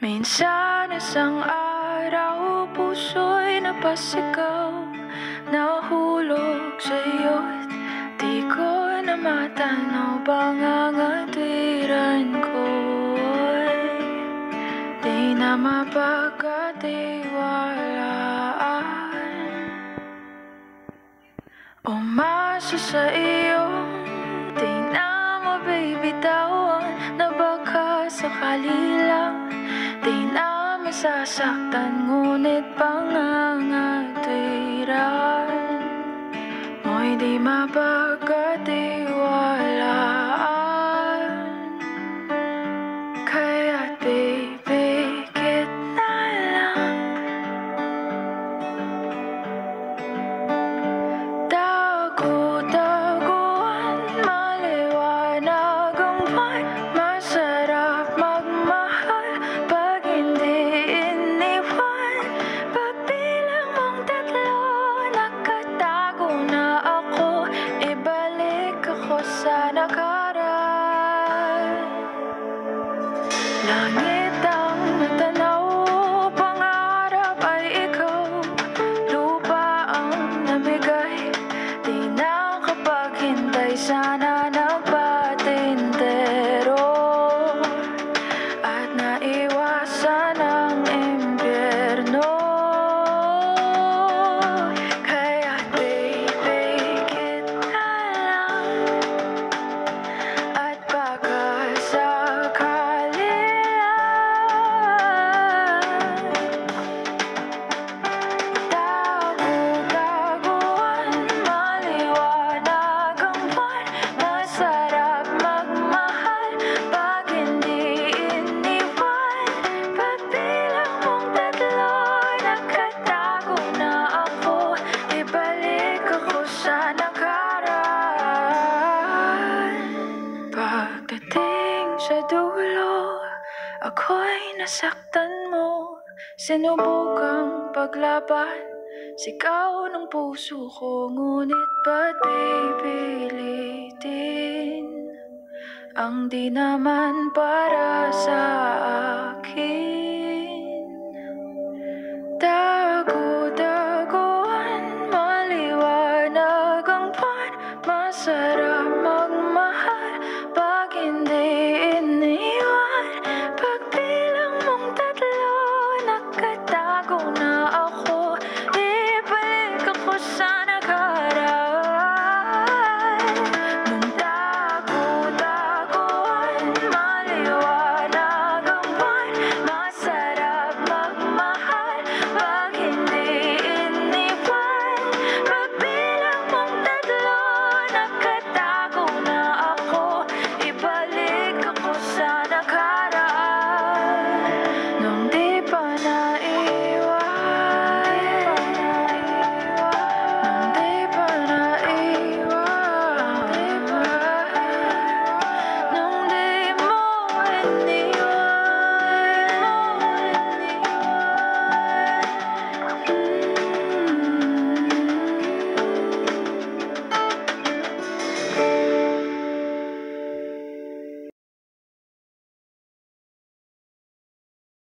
Minsan isang araw, puso'y napasigaw, nahulog sa'yo't di ko na matanaw. Pangangatwiran ko'y di na mapagkatiwalaan. Umasa sa iyong di na mabibitawan, na baka sakali lang di na masasaktan. Ngunit pangangatwiran mo'y di mapagkatiwalaan. Kaya't pipikit na lang, tago-taguan, maliwanag ang buwan. Masarap magmahal pag hindi iniwan. Pagbilang mong tatlo, nakatago na ako. Ibalik ako sa nakaraan. Langit ang natanaw, pangarap ay ikaw. Lupa ang nabigay, di nakapaghintay. Sana nagpatintero at naiwasan ang impyerno. Kaya't pipikit na lang, at baka sakali lang. Tago-taguan, maliwanag ang buwan. Masarap magmahal pag hindi iniwan. Pagbilang mong tatlo, nakatago na ako. Ibalik ako sa nakaraan. Pagdating sa dulo, ako'y nasaktan mo. Sinubukang paglaban, sigaw ng puso ko. Ngunit ba't pipilitin ang di naman para sa akin? Tago-taguan, maliwanag ang buwan. Masarap